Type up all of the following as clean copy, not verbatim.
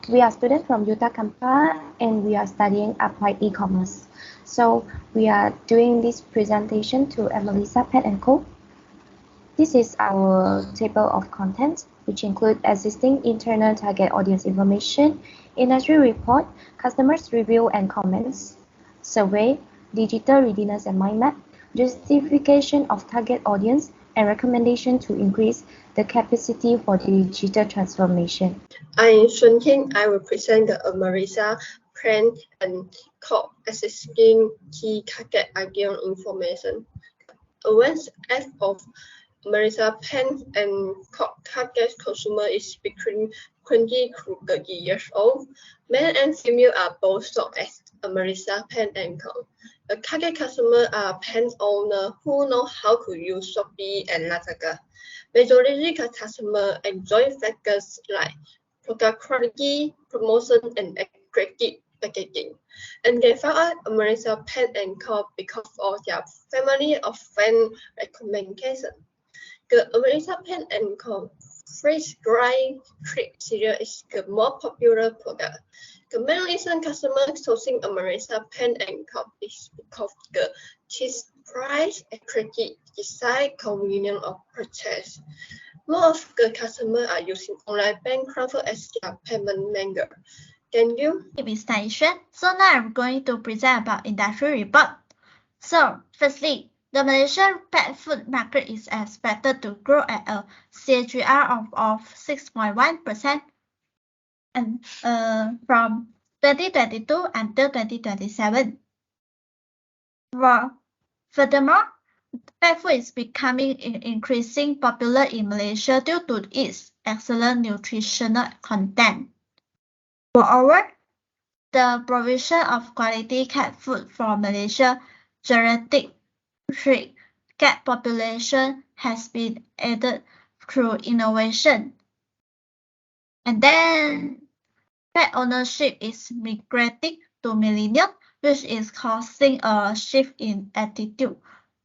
We are students from UTAR campus and we are studying applied e-commerce. So we are doing this presentation to Melissa Pet & Co. This is our table of contents, which include existing internal target audience information, industry report, customers review and comments, survey, digital readiness and mind map, justification of target audience, and recommendation to increase the capacity for digital transformation. I'm Xuan. I will present the Marisa plan and code existing key target audience information. Awareness of Marisa plan and code target consumer is between 20 to 30 years old. Men and female are both sold as Marisa pen and code. The target customer are pen owner who know how to use Shopee and Lazada. Majority customers enjoy factors like product quality, promotion, and attractive packaging. And they found out Marisa Pen and Co. because of their family of friend recommendation. The Marisa Pen and Co. freeze dry trick cereal is the more popular product. The main reason customers choosing Marisa Pen and Co. is because the cheap price, attractive design, convenience of purchase. Most of the customers are using online bank transfer as their payment method. Thank you. Station. So now I'm going to present about industry report. So firstly, the Malaysian pet food market is expected to grow at a CAGR of 6.1% and from 2022 until 2027. Furthermore, pet food is becoming increasingly popular in Malaysia due to its excellent nutritional content. Moreover, the provision of quality cat food for Malaysia geriatric cat population has been aided through innovation. And then pet ownership is migrating to millennials, which is causing a shift in attitude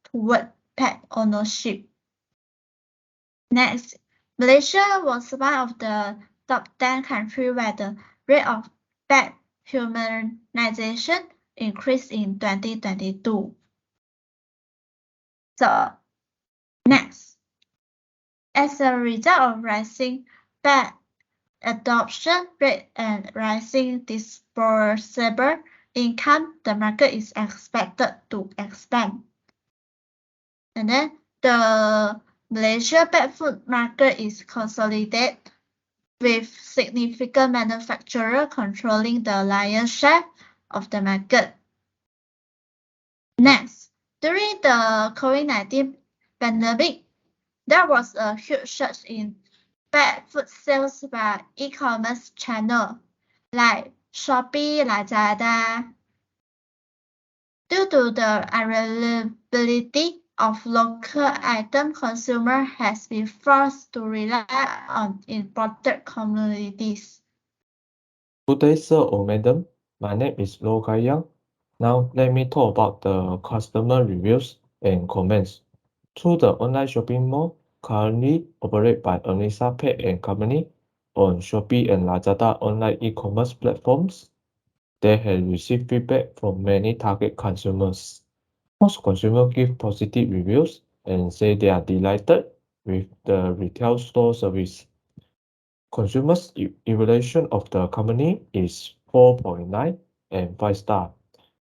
toward pet ownership. Next, Malaysia was one of the top 10 countries where the rate of pet humanization increased in 2022. So, next, as a result of rising pet adoption rate and rising disposable income, the market is expected to expand. And then the Malaysia pet food market is consolidated with significant manufacturers controlling the lion's share of the market. Next, during the COVID-19 pandemic, there was a huge surge in pet food sales by e-commerce channels like Shopee, Lazada. Due to the unavailability of local items, consumers has been forced to rely on imported commodities. Good day, sir or madam. My name is Lo Kai Yang. Now, let me talk about the customer reviews and comments. Through the online shopping mall currently operated by Anissa Pet and Company on Shopee and Lazada online e-commerce platforms, they have received feedback from many target consumers. Most consumers give positive reviews and say they are delighted with the retail store service. Consumers' evaluation of the company is 4.9 and 5 star,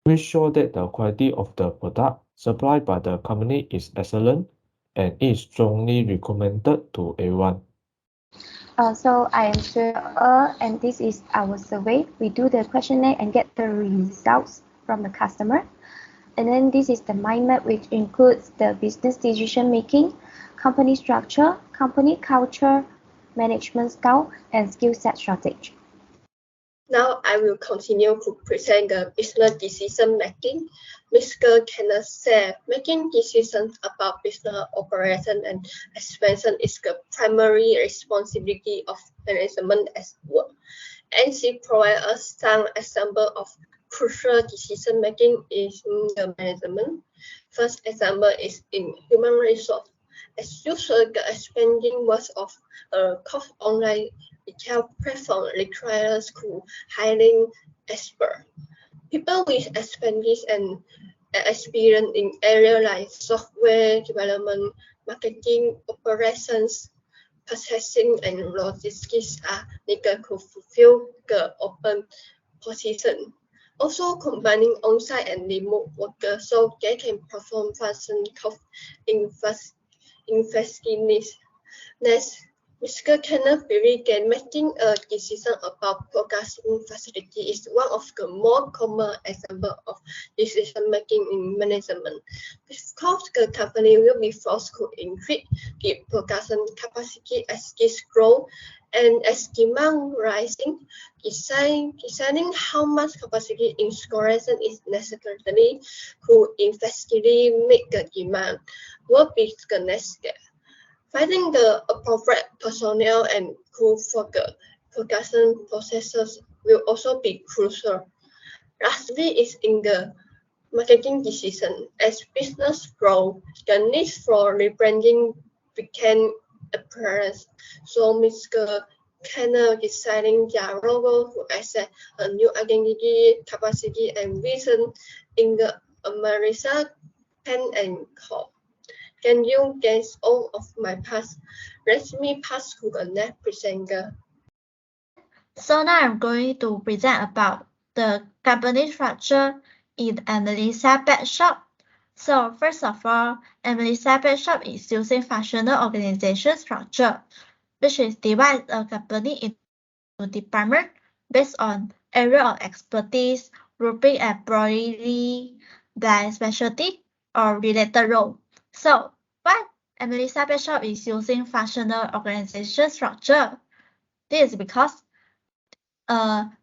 which show that the quality of the product supplied by the company is excellent and is strongly recommended to everyone. So I am Sue, and this is our survey. We do the questionnaire and get the results from the customer. And then this is the mind map, which includes the business decision making, company structure, company culture, management style, and skill set shortage. Now I will continue to present the business decision making. Mr. Kenneth said, making decisions about business operation and expansion is the primary responsibility of management as well. And she provides us some example of crucial decision making in the management. First example is in human resource. As usual, the expanding was of cost online e-health platform requires hiring experts. People with expertise and experience in areas like software development, marketing, operations, processing, and logistics are needed to fulfill the open position. Also combining on-site and remote workers so they can perform function cost effectiveness. Mr. Kenneth believed that making a decision about broadcasting facility is one of the more common examples of decision making in management. Because the company will be forced to increase the production capacity as this grows and as demand rising, deciding how much capacity installation is necessary to effectively meet the demand will be the next step. Finding the appropriate personnel and crew for the production processes will also be crucial. Lastly is in the marketing decision. As business grows, the need for rebranding became apparent. So Mr. Kenner designing their logo to access a new identity, capacity, and vision in the America Pen and Co. Can you guess all of my past? Let me pass to the next presenter. So now I'm going to present about the company structure in Amelisa Pet Shop. So first of all, Amelisa Pet Shop is using functional organization structure, which is divide a company into department based on area of expertise, grouping employee by specialty or related role. So why Amelisa Pet Shop is using functional organization structure? This is because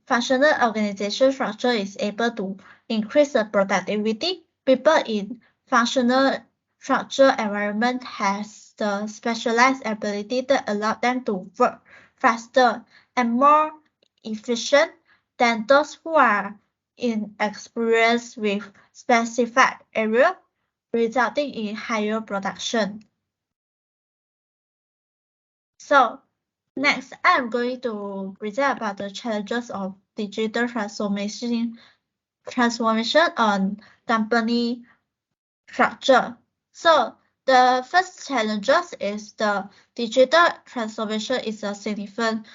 functional organization structure is able to increase the productivity. People in functional structure environment has the specialized ability that allow them to work faster and more efficient than those who are inexperienced with specified area, resulting in higher production. So next, I'm going to present about the challenges of digital transformation on company structure. So the first challenges is the digital transformation is a significant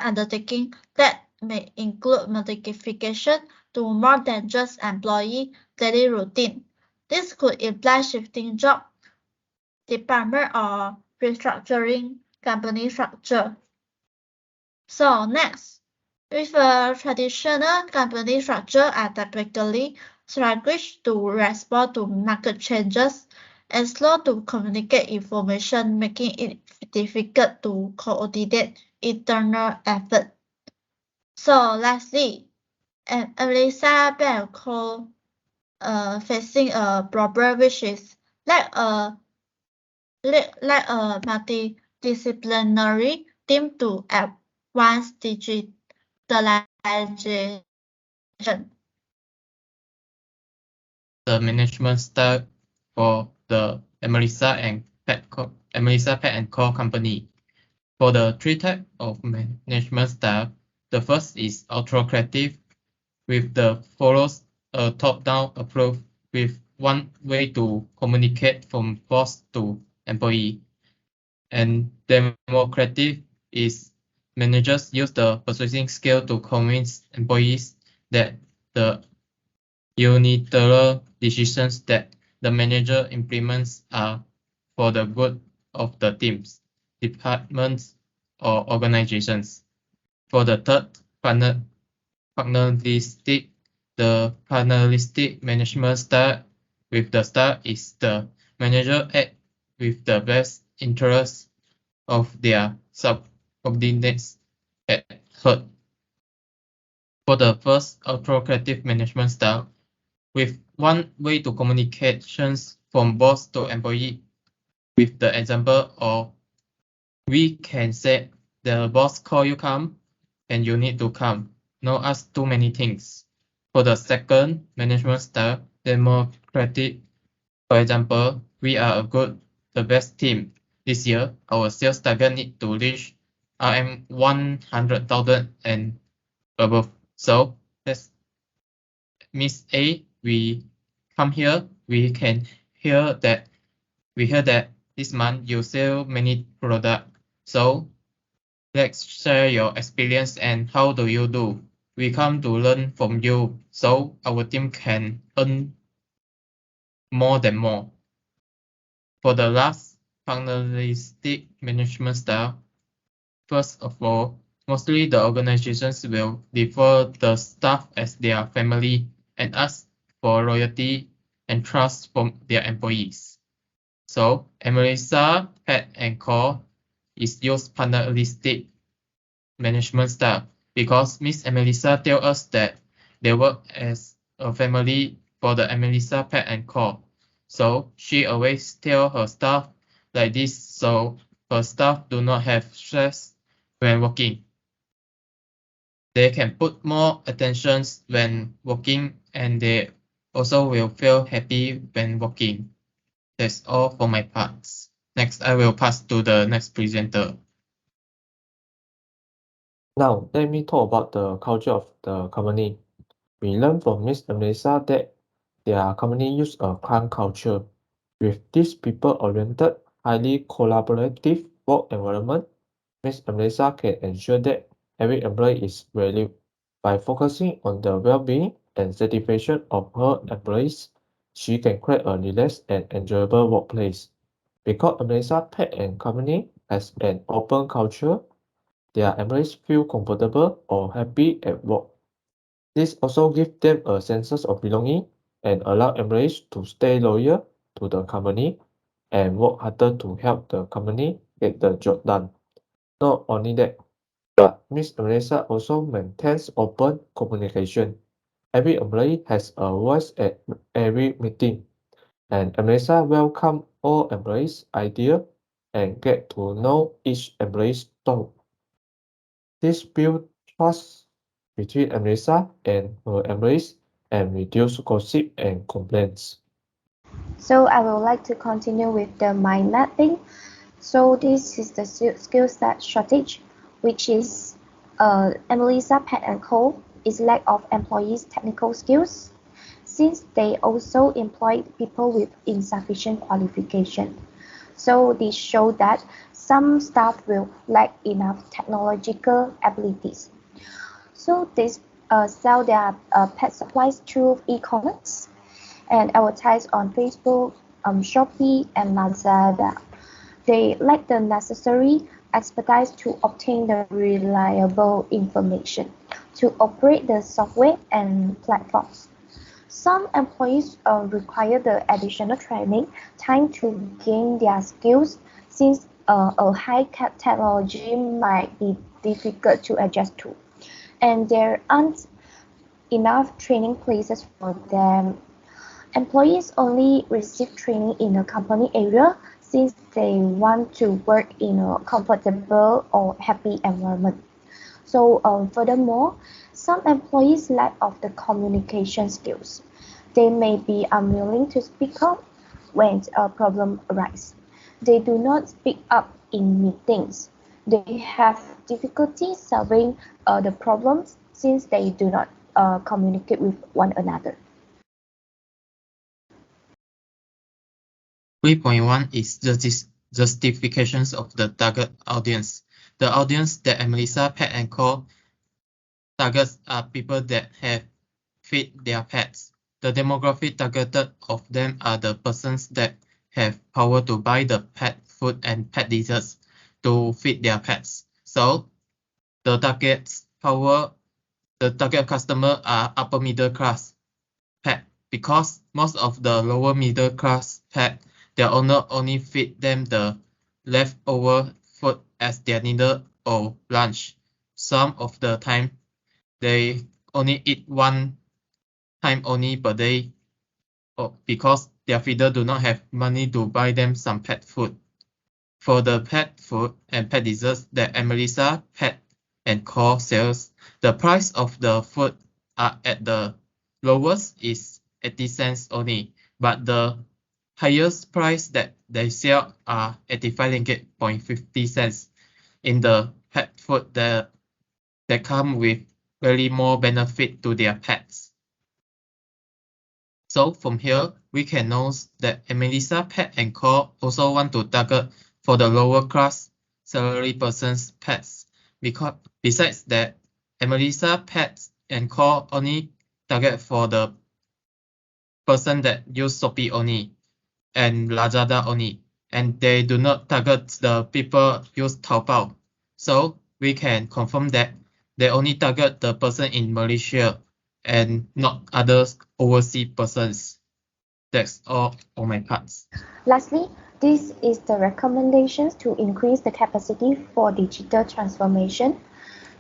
undertaking that may include modification to more than just employee daily routine. This could imply shifting job, department, or restructuring company structure. So next, with a traditional company structure are typically sluggish to respond to market changes and slow to communicate information, making it difficult to coordinate internal effort. So lastly, Amelisa Pet & Co. facing a problem which is like a multidisciplinary team to advance digitalization. The management style for the Amelisa Pet & Co company. For the three types of management style, the first is autocratic, with the follows a top-down approach with one way to communicate from boss to employee. And democratic is managers use the persuading skill to convince employees that the unilateral decisions that the manager implements are for the good of the teams, departments, or organizations. For the third, paternalistic, the paternalistic management style with the style is the manager act with the best interests of their subordinates at heart. For the first autocratic management style, with one way to communications from boss to employee, with the example of we can say the boss call you come and you need to come, not ask too many things. For the second management style, democratic, for example, we are the best team. This year, our sales target need to reach RM 100,000 and above. So that's Miss A. We come here. We hear that this month you sell many products. So let's share your experience and how do you do. We come to learn from you so our team can earn more than more. For the last paternalistic management style, first of all, mostly the organizations will refer the staff as their family and ask for loyalty and trust from their employees. So, Emelisa, Pet, and Core is used paternalistic management style because Miss Emelisa tell us that they work as a family for the Emelisa Pet and Core. So she always tell her staff like this so her staff do not have stress when working. They can put more attention when working and they also will feel happy when working. That's all for my parts. Next, I will pass to the next presenter. Now, let me talk about the culture of the company. We learned from Miss Amrisa that their company use a clan culture. With this people-oriented, highly collaborative work environment, Miss Amrisa can ensure that every employee is valued. By focusing on the well-being and satisfaction of her employees, she can create a relaxed and enjoyable workplace. Because Amrisa Pet and Company has an open culture, their employees feel comfortable or happy at work. This also gives them a sense of belonging and allow employees to stay loyal to the company and work harder to help the company get the job done. Not only that, but Ms. Vanessa also maintains open communication. Every employee has a voice at every meeting, and Vanessa welcomes all employees' ideas and get to know each employee's thought. This builds trust between Vanessa and her employees and reduce gossip and complaints. So I would like to continue with the mind mapping. So this is the skill set shortage, which is Emelisa Pet and Co. is lack of employees' technical skills, since they also employ people with insufficient qualification. So this shows that some staff will lack enough technological abilities. So they sell their pet supplies through e-commerce and advertise on Facebook, Shopee, and Lazada. They lack the necessary expertise to obtain the reliable information to operate the software and platforms. Some employees require the additional training time to gain their skills since a high-tech technology might be difficult to adjust to, and there aren't enough training places for them. Employees only receive training in a company area since they want to work in a comfortable or happy environment. So furthermore, some employees lack of the communication skills. They may be unwilling to speak up when a problem arises. They do not speak up in meetings. They have difficulty solving the problems since they do not communicate with one another. 3.1 is the justifications of the target audience. The audience that Emelisa Pet and Co. targets are people that have fed their pets. The demographic targeted of them are the persons that have power to buy the pet food and pet desserts to feed their pets. So the target customer are upper middle class pet because most of the lower middle class pet, their owner only feed them the leftover food as their dinner or lunch. Some of the time, they only eat one time only per day because their feeder do not have money to buy them some pet food. For the pet food and pet desserts that Emelisa Pet and Co. sells, the price of the food are at the lowest is 80 cents only, but the highest price that they sell are 85 ringgit 50 cents in the pet food that come with very more benefit to their pets. So from here, we can know that Emelisa Pet & Co also want to target for the lower class salary person's pets, because besides that, Emelisa Pet & Co only target for the person that use Shopee only and Lazada only, and they do not target the people use Taobao. So we can confirm that they only target the person in Malaysia and not other overseas persons. That's all on my parts. Lastly, this is the recommendations to increase the capacity for digital transformation.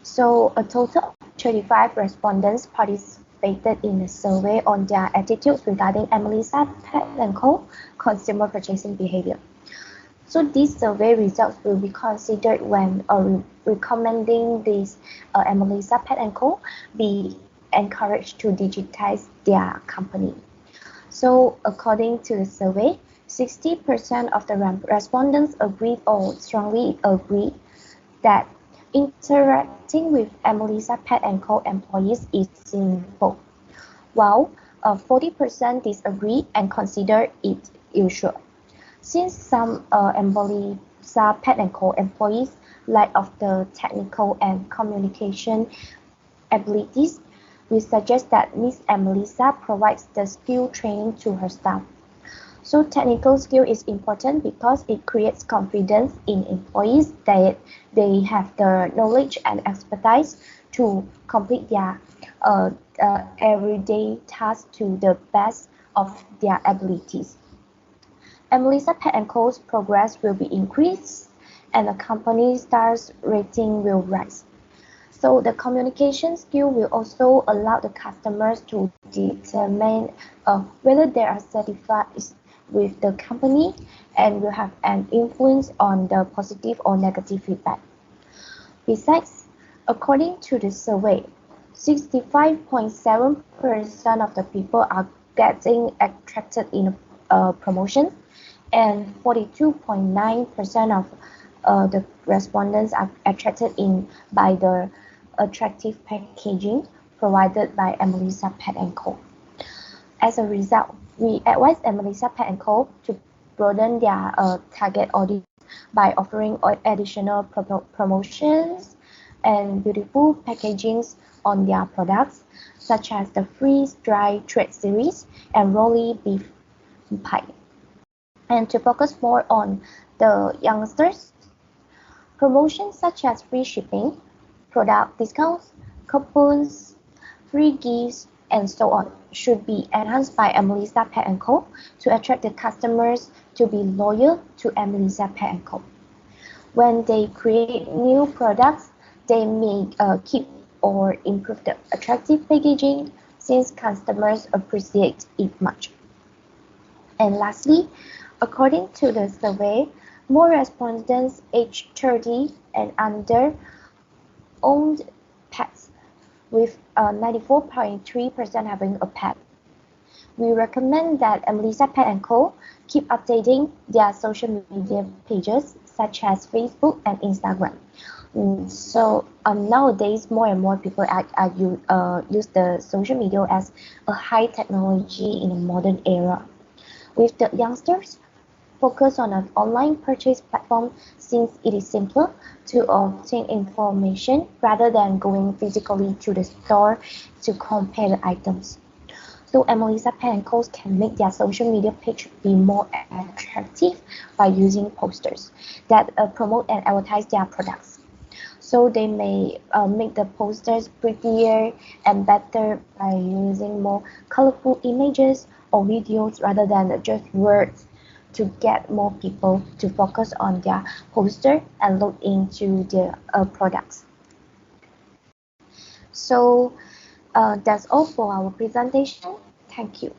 So a total of 35 respondents participated in a survey on their attitudes regarding Emelisa Pet & Co. consumer purchasing behavior. So these survey results will be considered when recommending this Emelisa Pet & Co. be encouraged to digitize their company. So according to the survey, 60% of the respondents agreed or strongly agreed that interacting with Emelisa Pet & Co. employees is simple, while 40% disagree and consider it usual. Since some Emelisa Pet & Co. employees lack of the technical and communication abilities, we suggest that Ms. Emelisa provides the skill training to her staff. So technical skill is important because it creates confidence in employees that they have the knowledge and expertise to complete their everyday tasks to the best of their abilities. Emelisa Pet & Co.'s progress will be increased and the company star's rating will rise. So the communication skill will also allow the customers to determine whether they are satisfied with the company and will have an influence on the positive or negative feedback. Besides, according to the survey, 65.7% of the people are getting attracted in promotions, and 42.9% of the respondents are attracted by the attractive packaging provided by Emelisa Pet & Co. As a result, we advise Emelisa Pet & Co. to broaden their target audience by offering additional promotions and beautiful packagings on their products, such as the freeze-dry treat series and rolly beef pie. And to focus more on the youngsters, promotions such as free shipping, product discounts, coupons, free gifts, and so on should be enhanced by Emelisa Pet & Co. to attract the customers to be loyal to Emelisa Pet & Co. When they create new products, they may keep or improve the attractive packaging since customers appreciate it much. And lastly, according to the survey, more respondents aged 30 and under owned pets, with 94.3% having a pet. We recommend that Emelisa Pet & Co. keep updating their social media pages such as Facebook and Instagram. So nowadays, more and more people use the social media as a high technology in a modern era. With the youngsters, focus on an online purchase platform since it is simpler to obtain information rather than going physically to the store to compare the items. So Emelisa Pet & Co. can make their social media page be more attractive by using posters that promote and advertise their products. So they may make the posters prettier and better by using more colorful images or videos rather than just words to get more people to focus on their poster and look into their products. So that's all for our presentation. Thank you.